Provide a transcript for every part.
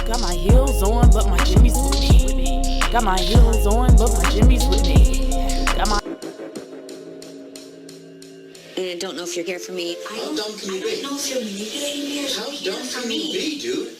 Got my heels on, but my Jimmy's with me. Got my heels on, but my Jimmy's with me. Got my... And I don't know if you're here for me. How dumb can you be? I don't know if you're manipulating me or How here dumb for can me. you be, dude?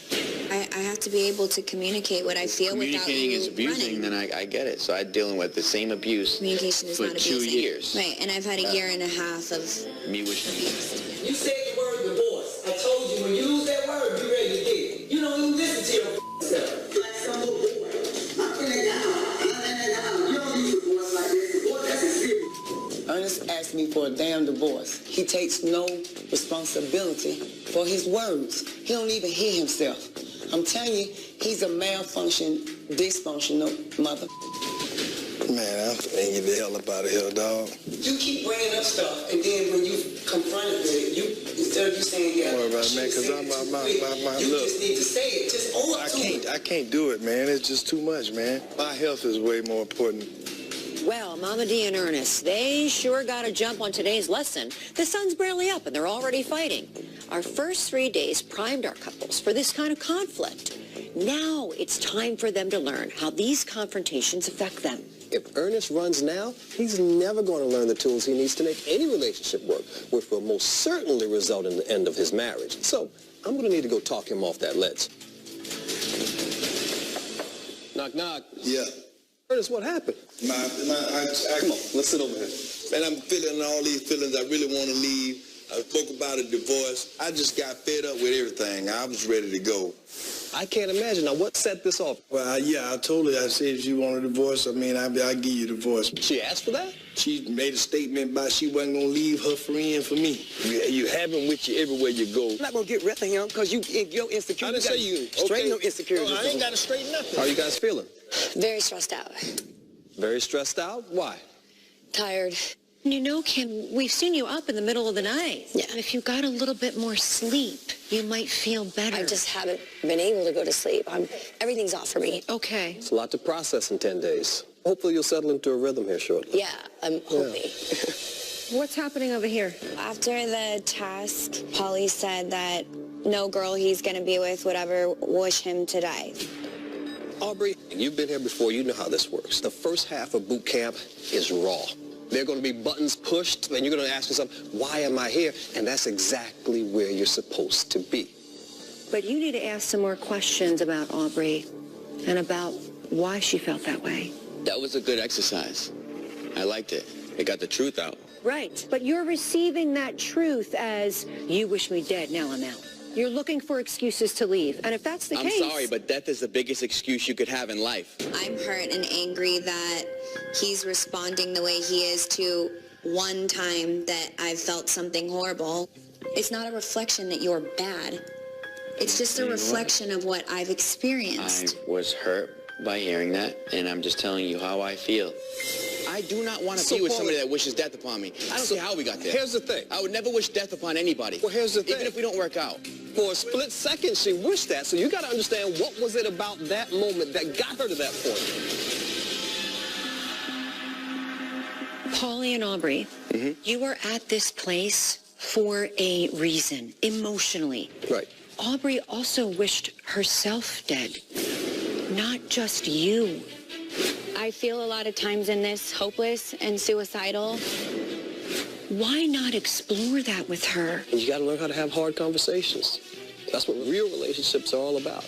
I have to be able to communicate what I feel without Communicating you is abusing, running. then I get it. So I'm dealing with the same abuse Communication is for not 2 abusing. years. Right, and I've had a year and a half of Me wishing. abuse. You said the word divorce. I told you when you use that word, you ready to get it. You don't even listen to your self. Like some little boy. I'm in it down. You don't use divorce like this. Divorce, that's a serious. Ernest asked me for a damn divorce. He takes no responsibility for his words. He don't even hear himself. I'm telling you, he's a malfunction, dysfunctional mother. Man, I'm thinking the hell up out of here, dog. You keep bringing up stuff, and then when you confront it with it, instead of you saying, yeah, Don't worry about it, man, because you look, just need to say it. Just own up to it. I can't do it, man. It's just too much, man. My health is way more important. Well, Mama D and Ernest, they sure got a jump on today's lesson. The sun's barely up and they're already fighting. Our first 3 days primed our couples for this kind of conflict. Now it's time for them to learn how these confrontations affect them. If Ernest runs now, he's never going to learn the tools he needs to make any relationship work, which will most certainly result in the end of his marriage. So I'm going to need to go talk him off that ledge. Knock, knock. Yeah. Ernest, what happened? Come on, let's sit over here. Man, I'm feeling all these feelings. I really want to leave. I spoke about a divorce. I just got fed up with everything. I was ready to go. I can't imagine. Now, what set this off? Well, I told her, I said if you want a divorce, I'll give you a divorce. She asked for that? She made a statement about she wasn't going to leave her friend for me. You have him with you everywhere you go. I'm not going to get rid of him because you're insecure. I didn't say you. Straighten them insecurities. No, I ain't got to straighten nothing. How are you guys feeling? Very stressed out. Very stressed out? Why? Tired. You know, Kim, we've seen you up in the middle of the night. Yeah. If you got a little bit more sleep, you might feel better. I just haven't been able to go to sleep. Everything's off for me. Okay. It's a lot to process in 10 days. Hopefully you'll settle into a rhythm here shortly. Yeah, I'm hoping. What's happening over here? After the task, Pauly said that no girl he's going to be with would ever wish him to die. Aubrey, you've been here before. You know how this works. The first half of boot camp is raw. There are going to be buttons pushed, and you're going to ask yourself, why am I here? And that's exactly where you're supposed to be. But you need to ask some more questions about Aubrey and about why she felt that way. That was a good exercise. I liked it. It got the truth out. Right. But you're receiving that truth as, you wish me dead, now I'm out. You're looking for excuses to leave. And if that's the case... I'm sorry, but death is the biggest excuse you could have in life. I'm hurt and angry that he's responding the way he is to one time that I've felt something horrible. It's not a reflection that you're bad. It's just a reflection of what I've experienced. I was hurt by hearing that, and I'm just telling you how I feel. I do not want to be with somebody that wishes death upon me. I don't care how we got there. Here's the thing. I would never wish death upon anybody. Well, here's the thing. Even if we don't work out. For a split second, she wished that. So you got to understand, what was it about that moment that got her to that point? Pauly and Aubrey, you were at this place for a reason, emotionally. Right. Aubrey also wished herself dead, not just you. I feel a lot of times in this hopeless and suicidal. Why not explore that with her? And you got to learn how to have hard conversations. That's what real relationships are all about.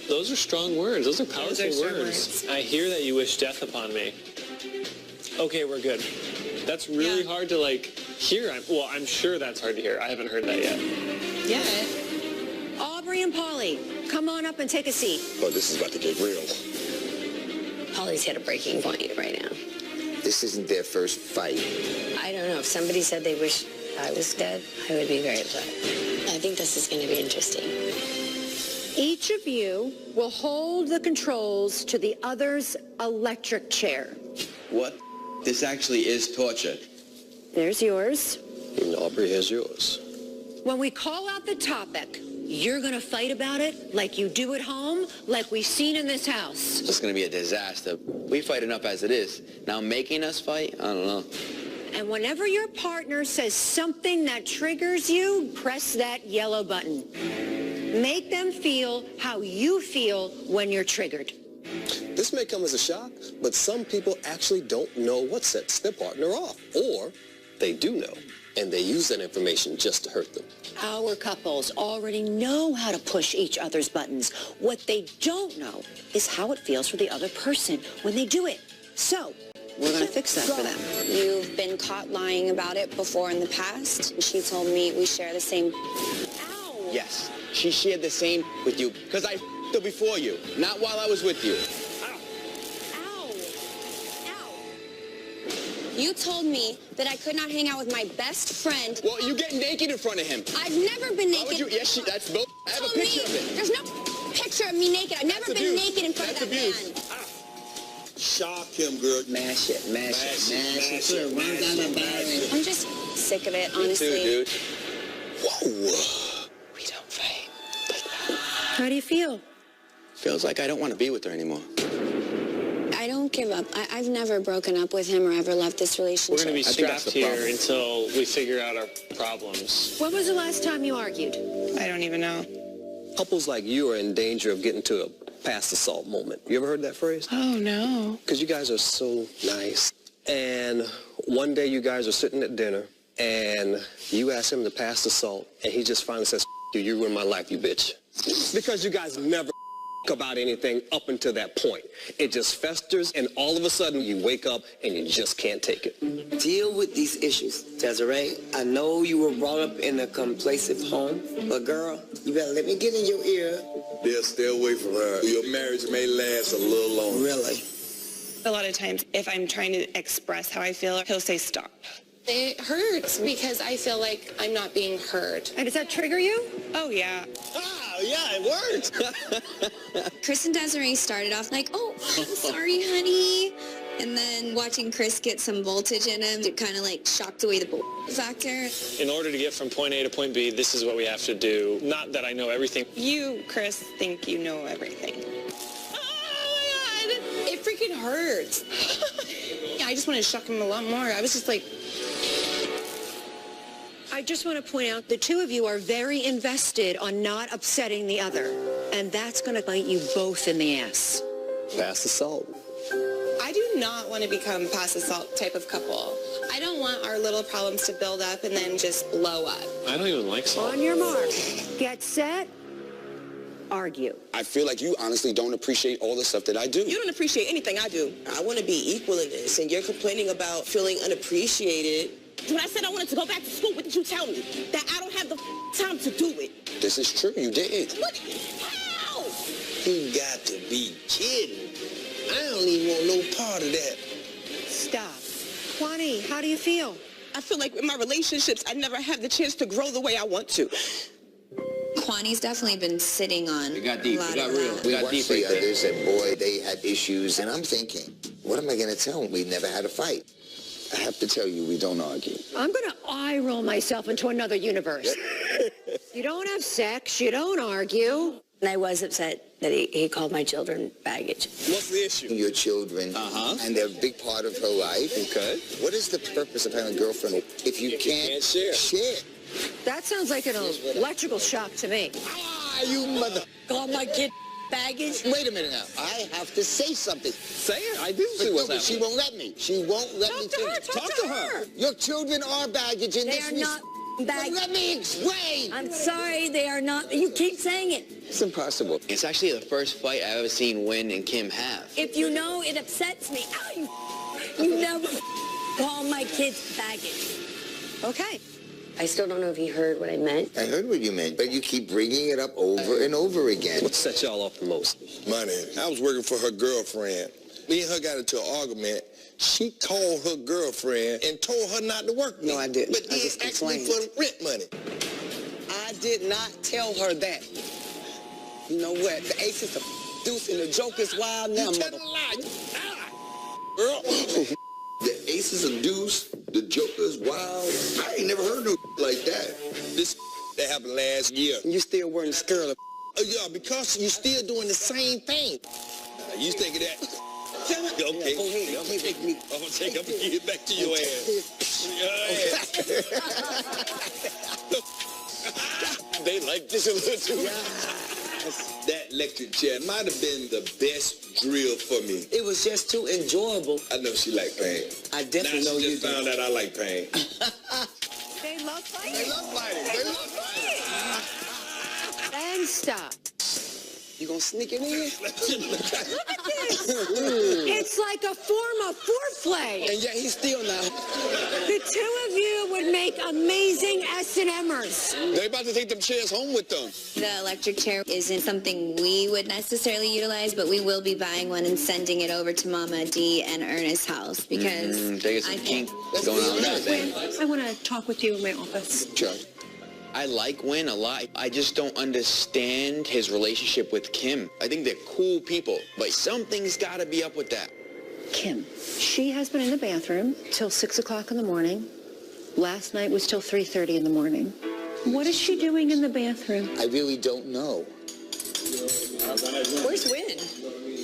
Those are strong words. Those are powerful words. I hear that you wish death upon me. Okay, we're good. That's really hard to, hear. I'm sure that's hard to hear. I haven't heard that yet. Yeah. Aubrey and Pauly, come on up and take a seat. Oh, this is about to get real. Pauly's hit a breaking point right now. This isn't their first fight. I don't know. If somebody said they wish I was dead, I would be very upset. I think this is going to be interesting. Each of you will hold the controls to the other's electric chair. What? This actually is torture. There's yours. And Aubrey, here's yours. When we call out the topic, you're going to fight about it like you do at home, like we've seen in this house. It's going to be a disaster. We fight enough as it is. Now making us fight? I don't know. And whenever your partner says something that triggers you, press that yellow button. Make them feel how you feel when you're triggered. This may come as a shock, but some people actually don't know what sets their partner off. Or they do know, and they use that information just to hurt them. Our couples already know how to push each other's buttons. What they don't know is how it feels for the other person when they do it. So, we're going to fix that for them. You've been caught lying about it before in the past. She told me we share the same... Ow! Yes, she shared the same with you because I her before you, not while I was with you. Ow! Ow! You told me that I could not hang out with my best friend. Well, you get naked in front of him. I've never been naked. Why would you? Yes, that's both. I have a picture of it. There's no picture of me naked. I've never been naked in front of that man. Shock him, girl. Mash it, mash it, mash it. Put it right down the barrel. I'm just sick of it, honestly. Me too, dude. Whoa. We don't fight like that. How do you feel? Feels like I don't want to be with her anymore. I don't give up. I've never broken up with him or ever left this relationship. We're going to be I think that's strapped the here problem. until we figure out our problems. When was the last time you argued? I don't even know. Couples like you are in danger of getting to a past assault moment. You ever heard that phrase? Oh, no. Because you guys are so nice. And one day you guys are sitting at dinner, and you ask him to pass assault, and he just finally says, you ruined my life, you bitch. Because you guys never about anything up until that point. It just festers, and all of a sudden you wake up and you just can't take it. Deal with these issues, Desiree. I know you were brought up in a complacent home, but girl, you better let me get in your ear. They'll stay away from her. Your marriage may last a little longer. Really? A lot of times, if I'm trying to express how I feel, he'll say stop. It hurts because I feel like I'm not being heard. And does that trigger you? Oh, yeah. Oh, yeah, it worked. Chris and Desiree started off like, oh, I'm sorry, honey. And then watching Chris get some voltage in him, it kind of like shocked away the factor. In order to get from point A to point B, this is what we have to do. Not that I know everything. You, Chris, think you know everything. Oh my God, it freaking hurts. Yeah, I just wanted to shock him a lot more. I was just like... I just want to point out the two of you are very invested on not upsetting the other. And that's going to bite you both in the ass. Past assault. I do not want to become past assault type of couple. I don't want our little problems to build up and then just blow up. I don't even like salt. On your mark. Get set. Argue. I feel like you honestly don't appreciate all the stuff that I do. You don't appreciate anything I do. I want to be equal in this, and you're complaining about feeling unappreciated. When I said I wanted to go back to school, what did you tell me? That I don't have the time to do it. This is true. You did. What? How? You got to be kidding. I don't even want no part of that. Stop. Kwani, how do you feel? I feel like in my relationships, I never have the chance to grow the way I want to. Kwani's definitely been sitting on We got deep. a lot We got of real. that. We got deep right there. Others said, boy, they had issues. And I'm thinking, what am I going to tell them? We never had a fight. I have to tell you, we don't argue. I'm going to eye roll myself into another universe. You don't have sex. You don't argue. And I was upset that he called my children baggage. What's the issue? Your children, and they're a big part of her life. Okay. What is the purpose of having a girlfriend if you can't share? That sounds like an electrical shock to me. Ah, you mother... Called my kid baggage. Wait a minute now. I have to say something. Say it. I didn't see what's But she won't let me. She won't let me finish. Talk to her. Your children are baggage in They this... are not baggage. Let me explain. I'm sorry, they are not. You keep saying it. It's impossible. It's actually the first fight I've ever seen Win and Kim have. If you know, it upsets me. Ow, you never call my kids baggage. Okay. I still don't know if he heard what I meant. I heard what you meant, but you keep bringing it up over and over again. What set y'all off the most? Money. I was working for her girlfriend. Me and her got into an argument. She called her girlfriend and told her not to work. No, I didn't. But I then just asked me complained. for the rent money. I did not tell her that. You know what? The ace is a deuce and the joke is wild now, You mother. tell a lie. Girl. The ace is a deuce. The joker's wild. I ain't never heard no like that. This that happened last year. You still wearing the skirt. Yeah, because you still doing the same thing. You think of that? Okay. Go ahead. I'm gonna take me. I'm gonna take up and give it back to your ass. Your ass. they like this a little too much. That electric chair might have been the best drill for me. It was just too enjoyable. I know she liked pain. I definitely know you just found out I like pain. They love fighting. They love fighting. They love fighting. And stop. You gonna sneak it in? Look at this. It's like a form of foreplay. And yet he's still not. The two of you would make amazing S&Mers. They're about to take them chairs home with them. The electric chair isn't something we would necessarily utilize, but we will be buying one and sending it over to Mama D and Ernest's house because They get some kink going on there. Win, I want to talk with you in my office. Sure. I like Win a lot. I just don't understand his relationship with Kim. I think they're cool people, but something's got to be up with that. Kim, she has been in the bathroom till 6 o'clock in the morning. Last night was till 3:30 in the morning. What is she doing in the bathroom? I really don't know. Where's Win?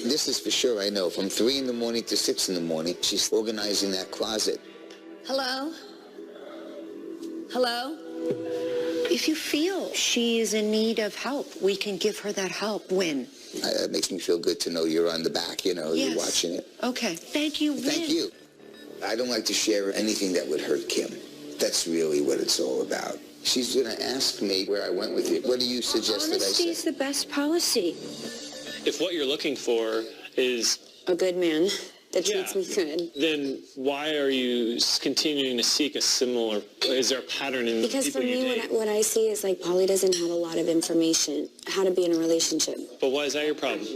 This is for sure, I know. From 3 in the morning to 6 in the morning, she's organizing that closet. Hello? Hello? If you feel she is in need of help, we can give her that help. Win. It makes me feel good to know you're on the back, you know, Yes. you're watching it. Okay. Thank you, Win. Thank you. I don't like to share anything that would hurt Kim. That's really what it's all about. She's going to ask me where I went with you. What do you suggest that I Honesty say? is the best policy. If what you're looking for is A good man that treats me good. then why are you continuing to seek a similar, is there a pattern in the Because people for you me, date? what I see is like Pauly doesn't have a lot of information how to be in a relationship. But why is that your problem?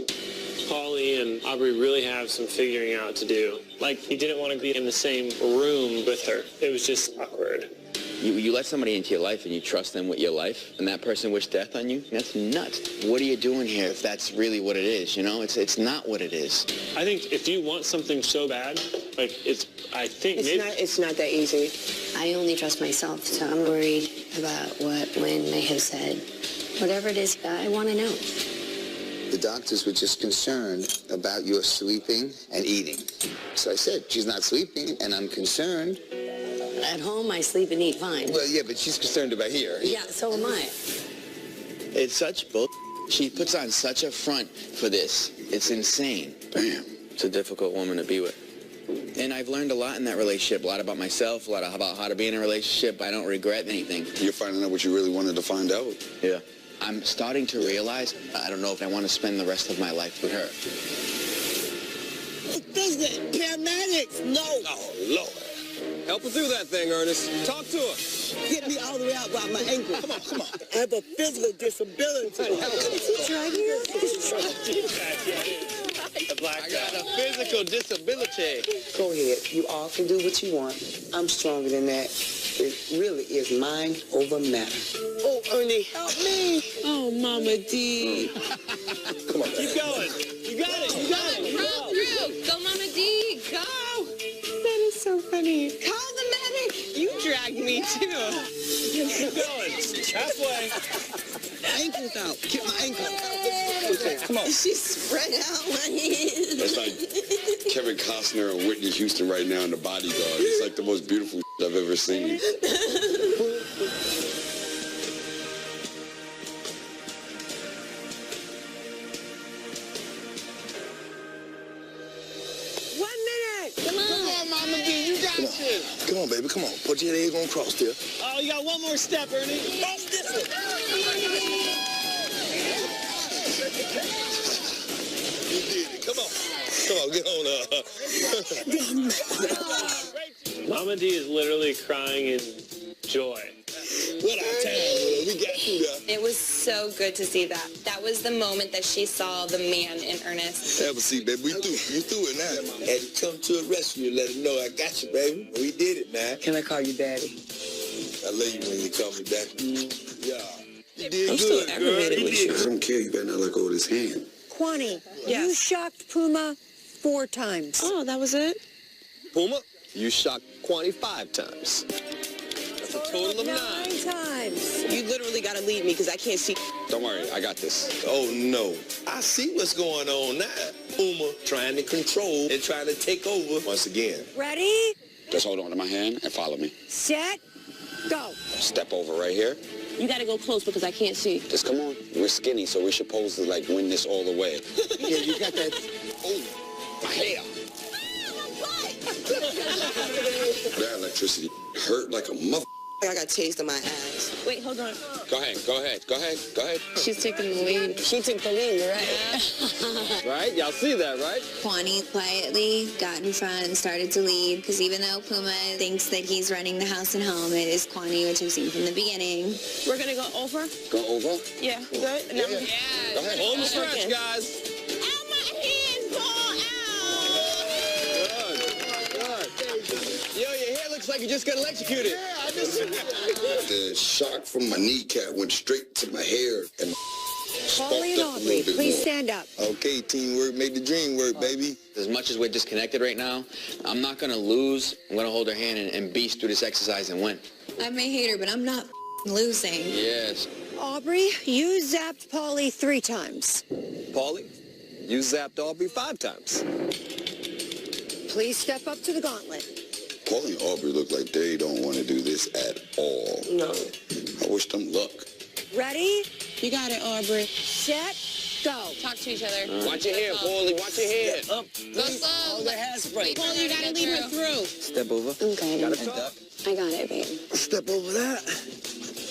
Pauly and Aubrey really have some figuring out to do. Like, he didn't want to be in the same room with her. It was just awkward. You let somebody into your life and you trust them with your life, and that person wished death on you? That's nuts. What are you doing here if that's really what it is, you know? It's not what it is. I think if you want something so bad, like, It's not that easy. I only trust myself, so I'm worried about what Win may have said. Whatever it is, I want to know. The doctors were just concerned about your sleeping and eating. So I said, she's not sleeping, and I'm concerned. At home, I sleep and eat fine. Well, yeah, but she's concerned about here. Yeah, so am I. It's such bull. She puts on such a front for this. It's insane. Bam. It's a difficult woman to be with. And I've learned a lot in that relationship, a lot about myself, a lot about how to be in a relationship. I don't regret anything. You're finding out what you really wanted to find out. Yeah. I'm starting to realize I don't know if I want to spend the rest of my life with her. Paramedics, no. Oh, Lord. Help her through that thing, Ernest. Talk to her. Get me all the way out by my ankle. Come on. I have a physical disability. I got a physical disability. Go ahead. You all can do what you want. I'm stronger than that. It really is mind over matter. Oh, Ernie, help me. Oh, Mama D. Come on. Keep going. You got it. You got it. Roll through. Go, Mama D. Go. That is so funny. Call the medic. You dragged me too. Keep going. Halfway. Ankles out. Get my ankles out. Come on. She's spread out my hands. That's like Kevin Costner and Whitney Houston right now in The Bodyguard. It's like the most beautiful I've ever seen. Come on, baby, come on. Put your leg on cross there. Oh, you got one more step, Ernie. Cross this one. You did it. Come on. Come on, get on. Mama D is literally crying in joy. What our time, we got through that. It was so good to see that. That was the moment that she saw the man in Ernest. Have a seat, baby. We through. You through it now. Had to come to a rescue and let him know I got you, baby. We did it, man. Can I call you Daddy? I love you when you call me daddy. Yeah. You did I'm good, still girl. aggravated You with did you. I don't care. You better not let go of his hand. Kwani, you shocked Puma 4 times. Oh, that was it? Puma, you shocked Kwani 5 times. That's a total of 9. 9 times. You literally got to lead me because I can't see. Don't worry, I got this. Oh, no. I see what's going on now. Puma trying to control and trying to take over once again. Ready, Just hold on to my hand and follow me. set, go. Step over right here. You gotta go close because I can't see. Just come on. We're skinny, so we're supposed to, like, win this all the way. Yeah, you got that. Oh, my hair. That electricity hurt like a mother. I got tased in my ass. Wait, hold on. Go ahead, go ahead, go ahead, go ahead. She's taking the lead. She took the lead, right? Right? Y'all see that, right? Kwani quietly got in front and started to lead, because even though Puma thinks that he's running the house and home, it is Kwani, which we've seen from the beginning. We're gonna go over? Go over? Yeah. You good? Yeah. Go ahead. Home stretch, guys. Out my hand, ball out! Yo, your hair looks like you just got electrocuted. Yeah, I just... The shock from my kneecap went straight to my hair and Pauly and Aubrey, please stand up. Okay, teamwork made the dream work, baby. As much as we're disconnected right now, I'm not going to lose. I'm going to hold her hand and beast through this exercise and win. I may hate her, but I'm not losing. Yes. Aubrey, you zapped Pauly 3 times. Pauly, you zapped Aubrey 5 times. Please step up to the gauntlet. Pauly and Aubrey look like they don't want to do this at all. No. I wish them luck. Ready, You got it, Aubrey. set, go. Talk to each other. Watch your hair, Pauly. Watch your hair. Up. All the hairspray. Paul, you gotta lead her through. Step over. Okay. Got it, duck. I got it, babe. Step over that.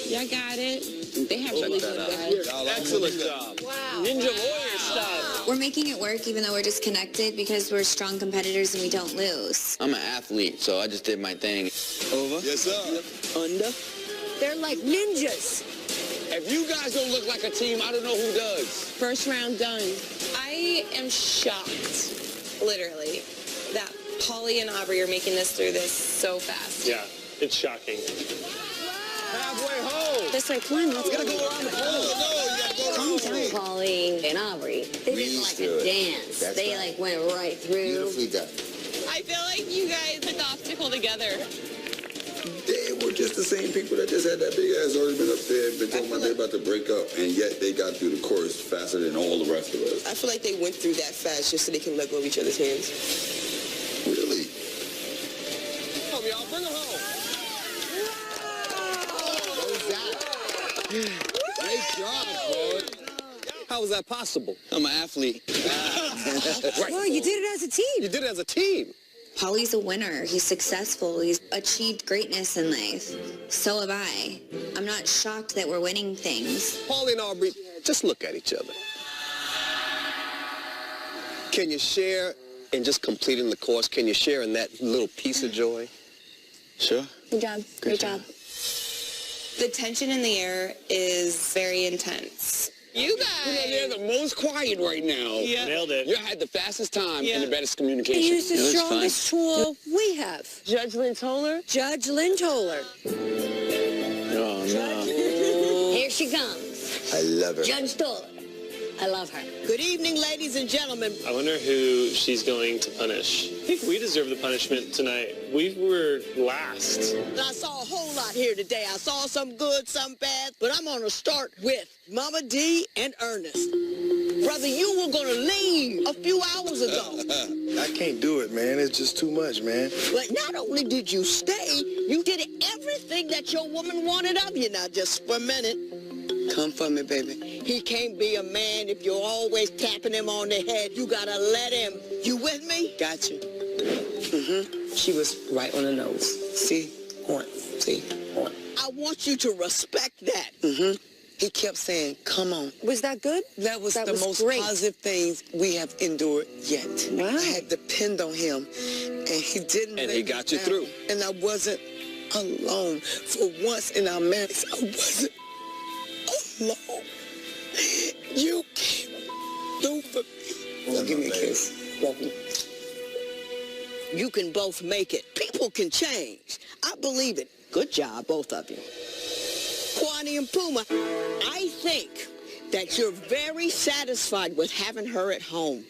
Y'all got it. They have really good guys. Excellent job. Wow. Ninja warrior style. We're making it work even though we're disconnected because we're strong competitors and we don't lose. I'm an athlete, so I just did my thing. Over. Yes, sir. Under. They're like ninjas. If you guys don't look like a team, I don't know who does. First round done. I am shocked, literally, that Pauly and Aubrey are making this through this so fast. Yeah, it's shocking. Halfway home. This way, come on, let's go. No, you gotta go Calm down, Pauly and Aubrey. They did like a dance. That's They right. like went right through. Beautifully done. I feel like you guys put the obstacle together. They were just the same people that just had that big ass argument up there and been talking about they about to break up, and yet they got through the chorus faster than all the rest of us. I feel like they went through that fast just so they can let go of each other's hands. Really? Come, y'all, bring them home. Great job, boy. How was that possible? I'm an athlete. Well, you did it as a team. You did it as a team. Pauly's a winner. He's successful. He's achieved greatness in life. So have I. I'm not shocked that we're winning things. Pauly and Aubrey, just look at each other. Can you share in just completing the course? Can you share in that little piece of joy? Sure. Good job. Great job. The tension in the air is very intense. You guys. They're the most quiet right now. Yeah. Nailed it. You had the fastest time and the best They communication. used the It was strongest tool we have. Judge Lynn Toller? Judge Lynn Toller. Oh, no. Here she comes. I love her. Judge Stoller. I love her. Good evening, ladies and gentlemen. I wonder who she's going to punish. I think we deserve the punishment tonight. We were last. I saw a whole lot here today. I saw some good, some bad, but I'm going to start with Mama D and Ernest. Brother, you were going to leave a few hours ago. I can't do it, man. It's just too much, man. But not only did you stay, you did everything that your woman wanted of you. Now, just for a minute. Come for me, baby. He can't be a man if you're always tapping him on the head. You gotta let him. You with me? Got you. She was right on the nose. See? Point. See? Point. I want you to respect that. He kept saying, come on. Was that good? That was the most great. positive things we have endured yet. Wow. I had to depend on him, and he didn't. And let he me got you down. through. And I wasn't alone. For once in our marriage, I wasn't alone. You came through for me. Well, give me a kiss. You can both make it. People can change. I believe it. Good job, both of you. Kwani and Puma, I think that you're very satisfied with having her at home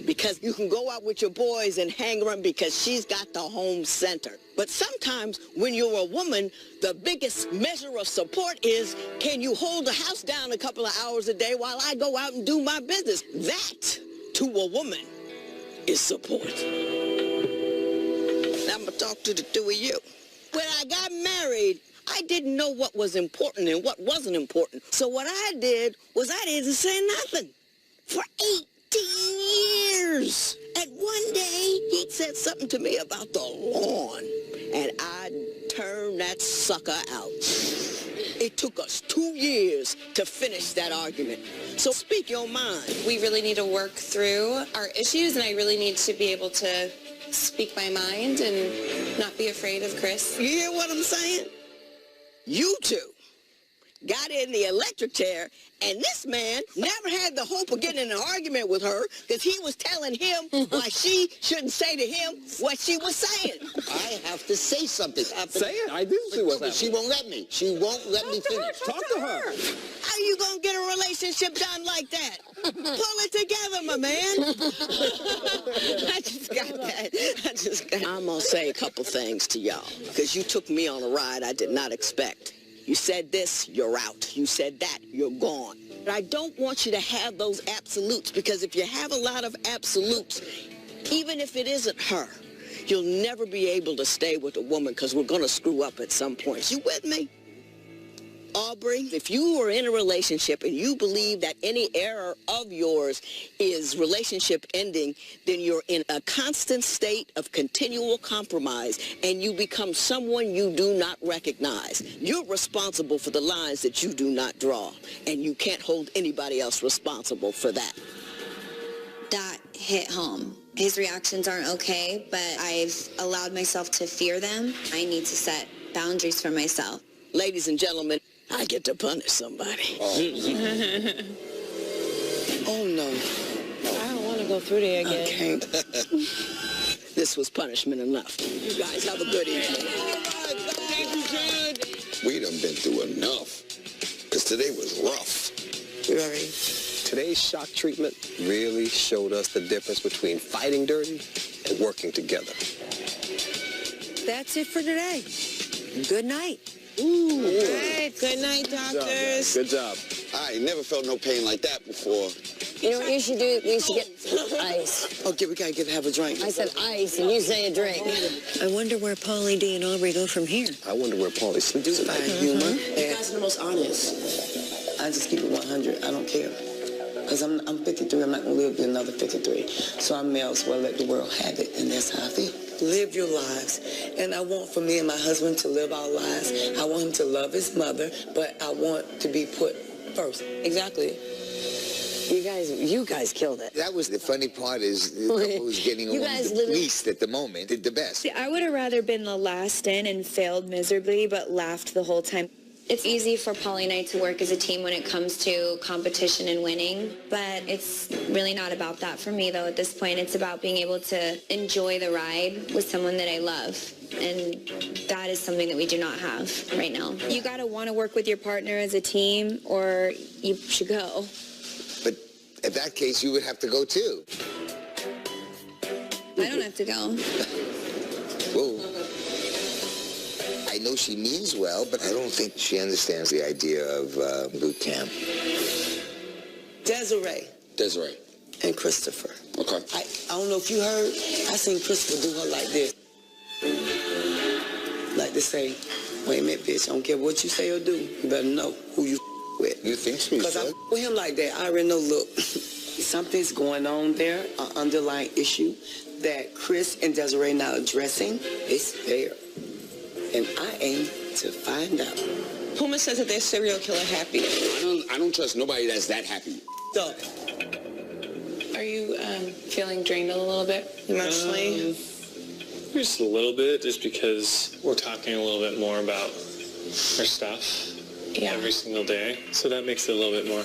because you can go out with your boys and hang around because she's got the home center. But sometimes when you're a woman, the biggest measure of support is, can you hold the house down a couple of hours a day while I go out and do my business? That, to a woman, is support. Now I'm going to talk to the two of you. When I got married, I didn't know what was important and what wasn't important. So what I did was I didn't say nothing for 18 years. And one day, he said something to me about the lawn, and I turned that sucker out. It took us 2 years to finish that argument. So speak your mind. We really need to work through our issues, and I really need to be able to speak my mind and not be afraid of Chris. You hear what I'm saying? You two got in the electric chair, and this man never had the hope of getting in an argument with her because he was telling him why she shouldn't say to him what she was saying. I have to say something. Say it. I do see what's happening. She won't let me. She won't let me finish. Talk to her. How you gonna get a relationship done like that? Pull it together, my man. I just got that. I'm gonna say a couple things to y'all because you took me on a ride I did not expect. You said this, you're out. You said that, you're gone. But I don't want you to have those absolutes because if you have a lot of absolutes, even if it isn't her, you'll never be able to stay with a woman because we're going to screw up at some point. You with me? Aubrey, if you are in a relationship and you believe that any error of yours is relationship ending, then you're in a constant state of continual compromise and you become someone you do not recognize. You're responsible for the lines that you do not draw, and you can't hold anybody else responsible for that. That hit home. His reactions aren't okay, but I've allowed myself to fear them. I need to set boundaries for myself. Ladies and gentlemen, I get to punish somebody. Oh no. I don't want to go through there again. I can't. This was punishment enough. You guys have a good evening. We done been through enough. Because today was rough. Very. Today's shock treatment really showed us the difference between fighting dirty and working together. That's it for today. Good night. Ooh. Right. Good night, doctors. Good job. I ain't never felt no pain like that before. You know what you should do? We should get ice. Okay, we gotta have a drink. I said ice, and you say a drink. I wonder where Pauly D and Aubrey go from here. I wonder where Pauly sleeps tonight. Humor. You guys are the most honest. I just keep it 100. I don't care. Because I'm 53. I'm not going to live to another 53. So I may as well let the world have it. And that's how I feel. Live your lives. And I want for me and my husband to live our lives. I want him to love his mother, but I want to be put first. Exactly. You guys killed it. That was the funny part is the couple who's getting along the least at the moment did the best. See, I would have rather been the last in and failed miserably, but laughed the whole time. It's easy for Pauly and I to work as a team when it comes to competition and winning, but it's really not about that for me, though, at this point. It's about being able to enjoy the ride with someone that I love, and that is something that we do not have right now. You got to want to work with your partner as a team, or you should go. But in that case, you would have to go, too. I don't have to go. Whoa. I know she means well, but I don't think she understands the idea of boot camp. Desiree. And Christopher. Okay. I don't know if you heard, I seen Christopher do her like this. Like to say, wait a minute, bitch, I don't care what you say or do. You better know who you with. You think so? Because I with him like that, I already know, look, something's going on there, an underlying issue that Chris and Desiree not addressing. It's there. And I aim to find out. Puma says that they're serial killer happy. I don't trust nobody that's that happy. So, Are you feeling drained a little bit emotionally? Just a little bit, just because we're talking a little bit more about our stuff every single day. So that makes it a little bit more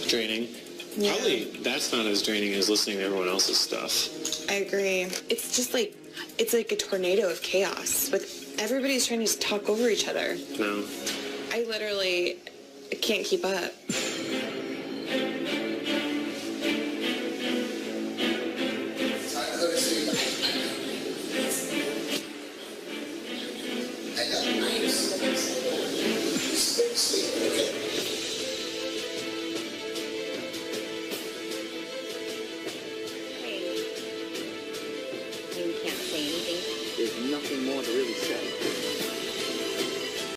draining. Yeah. Probably that's not as draining as listening to everyone else's stuff. I agree. It's just like, it's like a tornado of chaos. With everybody's trying to just talk over each other. No. I literally can't keep up.